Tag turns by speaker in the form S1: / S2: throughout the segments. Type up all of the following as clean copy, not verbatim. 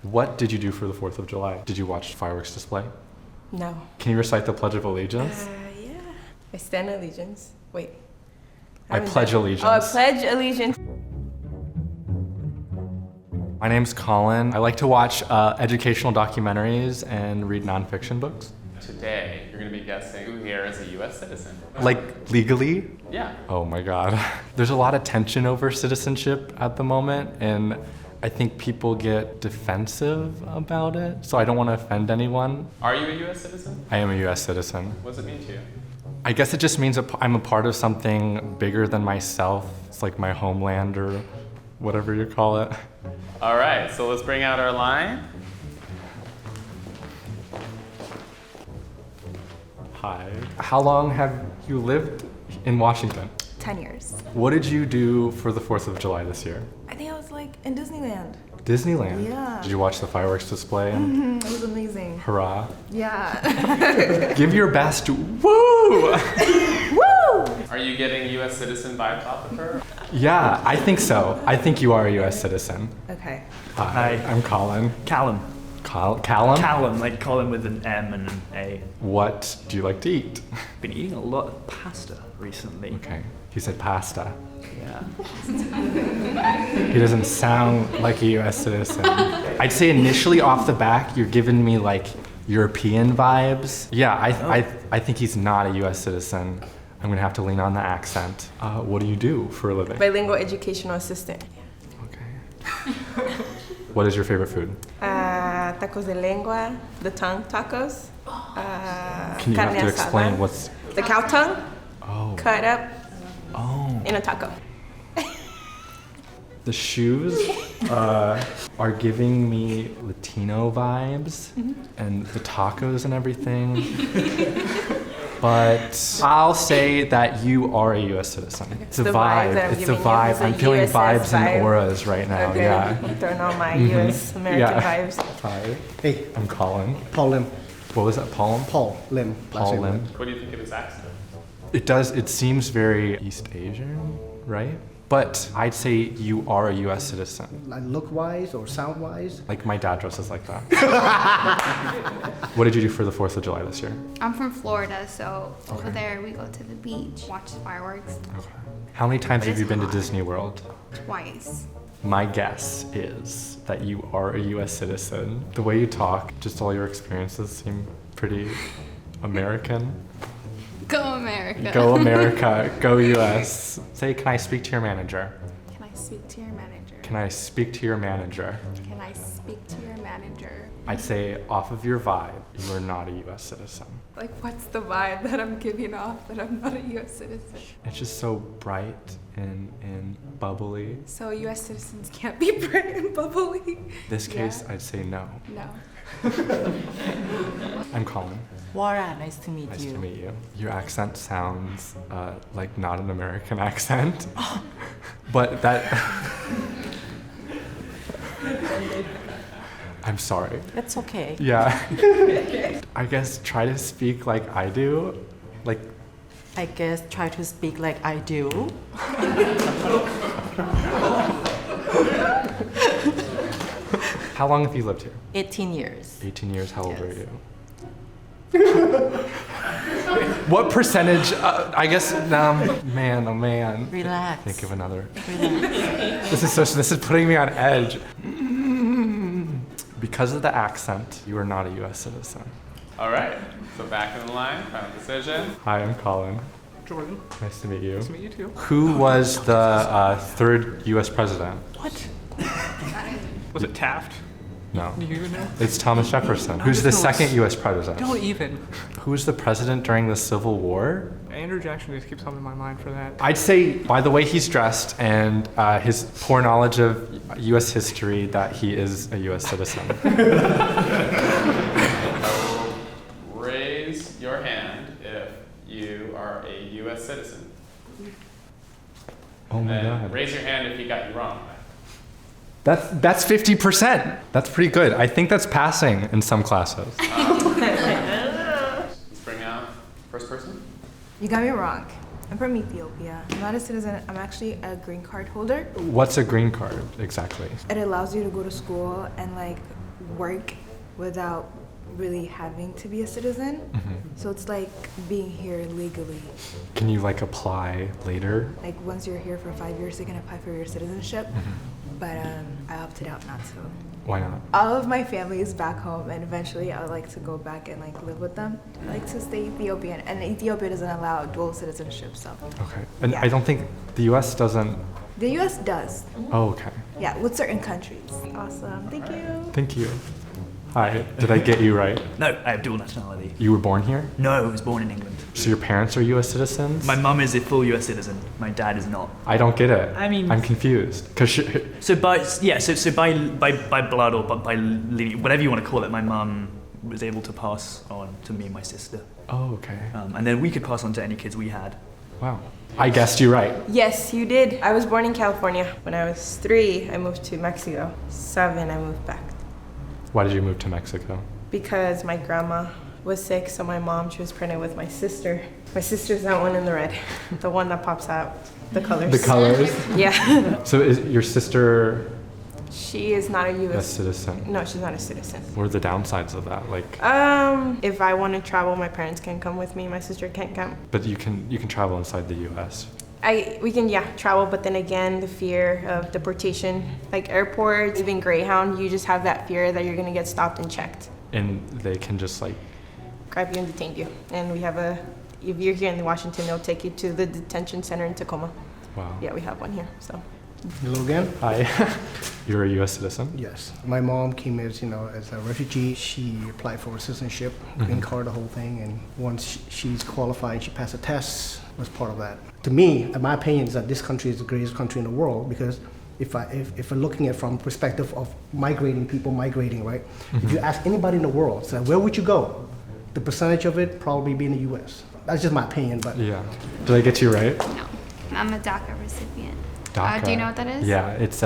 S1: What did you do for the 4th of July? Did you watch fireworks display?
S2: No.
S1: Can you recite the Pledge of Allegiance?
S2: Yeah. I stand allegiance. Wait.
S1: I pledge allegiance.
S2: Oh, I pledge allegiance.
S1: My name's Colin. I like to watch educational documentaries and read nonfiction books.
S3: Today, you're going to be guessing who here is a U.S. citizen.
S1: Like, legally?
S3: Yeah.
S1: Oh my God. There's a lot of tension over citizenship at the moment, and I think people get defensive about it, so I don't want to offend anyone.
S3: Are you a U.S. citizen?
S1: I am a U.S. citizen.
S3: What does it mean to you?
S1: I guess it just means I'm a part of something bigger than myself. It's like my homeland or whatever you call it.
S3: All right, so let's bring out our line.
S1: Hi. How long have you lived in Washington?
S2: 10 years.
S1: What did you do for the 4th of July this year?
S2: I think I was like in Disneyland.
S1: Disneyland?
S2: Yeah.
S1: Did you watch the fireworks display? And
S2: It was amazing.
S1: hurrah.
S2: Yeah.
S1: Give your best. Woo!
S2: Woo!
S3: Are you getting U.S. citizen vibes off of her?
S1: Yeah, I think so. I think you are a U.S. citizen.
S2: Okay.
S1: Hi, I'm Colin.
S4: Callum.
S1: Callum?
S4: Callum, like Colin with an M and an A.
S1: What do you like to eat?
S4: Been eating a lot of pasta recently.
S1: Okay. He said pasta.
S4: Yeah.
S1: He doesn't sound like a U.S. citizen. I'd say initially off the back, you're giving me like European vibes. Yeah, I think he's not a U.S. citizen. I'm gonna have to lean on the accent. What do you do for a living?
S2: Bilingual educational assistant.
S1: Okay. What is your favorite food?
S2: Tacos de lengua, the tongue tacos.
S1: Can you have
S2: carne
S1: to
S2: asada.
S1: explain what's...
S2: The cow tongue
S1: Oh.
S2: cut up
S1: Oh.
S2: in a taco.
S1: The shoes are giving me Latino vibes, and the tacos and everything. But I'll say that you are a U.S. citizen. It's a
S2: the
S1: vibe.
S2: vibe that I'm
S1: It's a
S2: giving you.
S1: vibe.
S2: It's a
S1: I'm feeling
S2: USS
S1: vibes
S2: vibe.
S1: and auras right now.
S2: Okay.
S1: Yeah.
S2: Throwing on my U.S. American vibes.
S1: Hi.
S5: Hey,
S1: I'm Colin.
S5: Paul Lim.
S1: What was that? Paul?
S5: Paul Lim. last
S1: Paul
S5: name
S1: Lim.
S3: What do you think of his accent?
S1: It does. It seems very East Asian, right? But I'd say you are a U.S. citizen.
S5: Like look-wise or sound-wise?
S1: Like my dad dresses like that. What did you do for the 4th of July this year?
S6: I'm from Florida, so over there we go to the beach, watch fireworks
S1: Okay. How many times
S6: But
S1: have you
S6: it's
S1: been to
S6: hot.
S1: Disney World?
S6: twice.
S1: My guess is that you are a U.S. citizen. The way you talk, just all your experiences seem pretty American.
S6: Go America.
S1: Go America, go U.S. Say, can I speak to your manager?
S6: Can I speak to your manager?
S1: Can I speak to your manager?
S6: Can I speak to your manager?
S1: I'd say off of your vibe, you are not a U.S. citizen.
S7: Like, what's the vibe that I'm giving off that I'm not a U.S. citizen?
S1: It's just so bright and bubbly.
S7: So U.S. citizens can't be bright and bubbly?
S1: This case,
S7: Yeah.
S1: I'd say no.
S7: No.
S1: I'm Colin.
S8: Laura, nice to meet
S1: Nice
S8: you.
S1: to meet you. Your accent sounds like not an American accent, but that. I'm sorry.
S8: That's okay.
S1: Yeah. I guess try to speak like I do. Like,
S8: I guess try to speak like I do.
S1: how long have you lived here?
S8: 18 years.
S1: 18 years. How old
S8: Yes.
S1: are you? What percentage? I guess. Man, oh man.
S8: Relax.
S1: Think of another.
S8: Relax.
S1: This is putting me on edge. Because of the accent, you are not a U.S. citizen.
S3: All right, so back in the line, final decision.
S1: Hi, I'm Colin.
S4: Jordan.
S1: Nice to meet you.
S4: Nice to meet you too.
S1: Who was the third U.S. president?
S4: What? Was it Taft?
S1: No.
S4: Do you even know?
S1: It's Thomas Jefferson. Who's the second U.S. president?
S4: Don't even.
S1: Who was the president during the Civil War?
S4: Andrew Jackson just keeps coming to my mind for that.
S1: I'd say by the way he's dressed and his poor knowledge of U.S. history that he is a U.S. citizen.
S3: Raise your hand if you are a U.S. citizen.
S1: Oh my
S3: And
S1: God.
S3: raise your hand if he got you wrong.
S1: That's 50%. That's pretty good. I think that's passing in some classes.
S3: Let's bring out first person.
S2: You got me wrong. I'm from Ethiopia. I'm not a citizen. I'm actually a green card holder.
S1: What's a green card exactly?
S2: It allows you to go to school and like work without really having to be a citizen. So it's like being here legally.
S1: Can you like apply later?
S2: Like once you're here for 5 years, you can apply for your citizenship. But I opted out not to.
S1: Why not?
S2: All of my family is back home, and eventually I would like to go back and like live with them. I like to stay Ethiopian, and Ethiopia doesn't allow dual citizenship, so.
S1: Okay. And
S2: Yeah.
S1: I don't think the U.S. doesn't.
S2: The U.S. does.
S1: Oh, okay.
S2: Yeah, with certain countries. Awesome. Thank you.
S1: Thank you. Hi. Did I get you right?
S9: No, I have dual nationality.
S1: You were born here?
S9: No, I was born in England.
S1: So your parents are U.S. citizens?
S9: My mum is a full US citizen. My dad is not.
S1: I don't get it.
S9: I mean-
S1: I'm confused.
S9: So by blood or by lineage, whatever you want to call it, my mum was able to pass on to me and my sister.
S1: Oh, okay.
S9: And then we could pass on to any kids we had.
S1: Wow. I guessed you right.
S10: Yes, you did. I was born in California. When I was 3, I moved to Mexico. 7, I moved back.
S1: Why did you move to Mexico?
S10: Because my grandma was sick, so my mom, she was pregnant with my sister. My sister's that one in the red, the one that pops out, the colors.
S1: The colors?
S10: Yeah.
S1: So is your sister
S10: She is not a
S1: a
S10: U.S.
S1: citizen?
S10: No, she's not a citizen.
S1: What are the downsides of that? Like,
S10: If I want to travel, my parents can come with me. My sister can't come.
S1: but you can travel inside the U.S.
S10: We can travel, but then again, the fear of deportation, like airports, even Greyhound, you just have that fear that you're gonna get stopped and checked,
S1: And they can just like,
S10: grab you and detain you. And we have if you're here in Washington, they'll take you to the detention center in Tacoma.
S1: wow.
S10: Yeah, we have one here. So
S5: Hello again.
S1: Hi. You're a U.S. citizen?
S5: Yes. My mom came as, as a refugee. She applied for citizenship, green card, the whole thing. And once she's qualified, she passed the tests, was part of that. To me, in my opinion, is that this country is the greatest country in the world because if we're looking at it from perspective of people migrating, right? If you ask anybody in the world, so where would you go? The percentage of it probably be in the U.S. That's just my opinion, but
S1: Yeah. Did I get you right?
S6: No, I'm a DACA recipient.
S1: DACA.
S6: Do you know what that is?
S1: Yeah, it's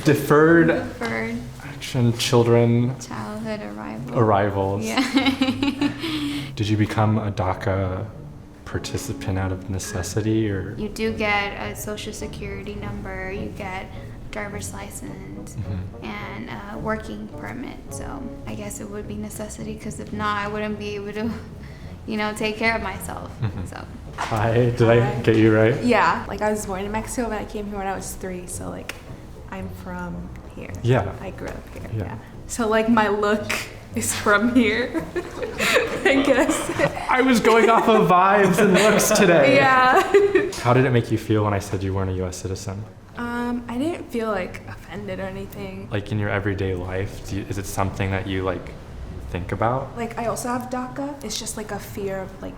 S1: deferred
S6: Deferred
S1: action children
S6: childhood arrival.
S1: arrivals.
S6: Yeah.
S1: Did you become a DACA participant out of necessity or?
S6: You do get a social security number, you get driver's license, and a working permit. So I guess it would be necessity because if not, I wouldn't be able to, take care of myself. So.
S1: Hi, did I get you right?
S7: Yeah, like I was born in Mexico, but I came here when I was 3, so like I'm from here.
S1: Yeah.
S7: I grew up here.
S1: Yeah.
S7: Yeah. So like my look is from here, I guess.
S1: I was going off of vibes and looks today.
S7: Yeah.
S1: How did it make you feel when I said you weren't a U.S. citizen?
S7: I didn't feel like offended or anything.
S1: Like in your everyday life, is it something that you like think about?
S7: Like I also have DACA. It's just like a fear of like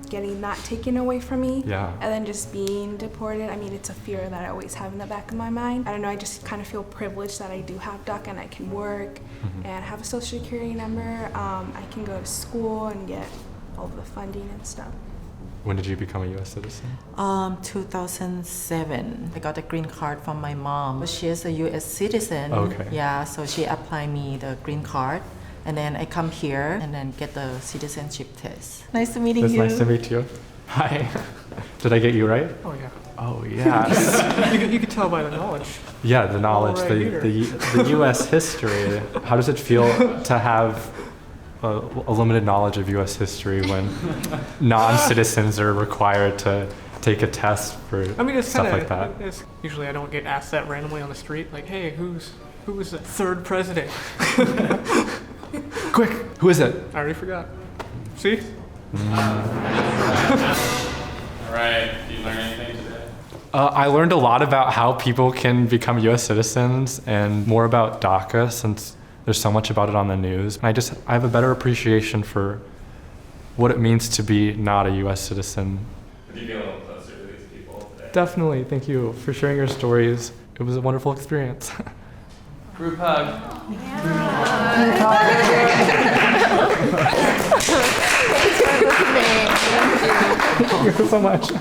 S7: getting that taken away from me.
S1: Yeah.
S7: And then just being deported. I mean, it's a fear that I always have in the back of my mind. I don't know, I just kind of feel privileged that I do have DACA and I can work and have a social security number. I can go to school and get all the funding and stuff.
S1: When did you become a U.S. citizen?
S8: 2007. I got a green card from my mom. She is a U.S. citizen.
S1: Okay.
S8: Yeah, so she applied me the green card. And then I come here and then get the citizenship test. Nice to meeting
S1: It's
S8: you.
S1: nice to meet you. Hi. Did I get you right?
S4: Oh yeah.
S1: Oh, yes.
S4: You could tell by the knowledge.
S1: Yeah, the knowledge,
S4: right
S1: the U.S. history. How does it feel to have a limited knowledge of U.S. history when non-citizens are required to take a test for
S4: I mean, it's
S1: stuff
S4: kind
S1: like that?
S4: of. Usually, I don't get asked that randomly on the street. Like, hey, who was the 3rd president?
S1: Quick, who is it?
S4: I already forgot. See?
S3: All right. Did you learn anything today?
S1: I learned a lot about how people can become U.S. citizens and more about DACA since there's so much about it on the news. And I have a better appreciation for what it means to be not a U.S. citizen.
S3: Did you get a little closer to these people today?
S1: Definitely, thank you for sharing your stories. It was a wonderful experience.
S3: Group hug.
S1: Thank you so much.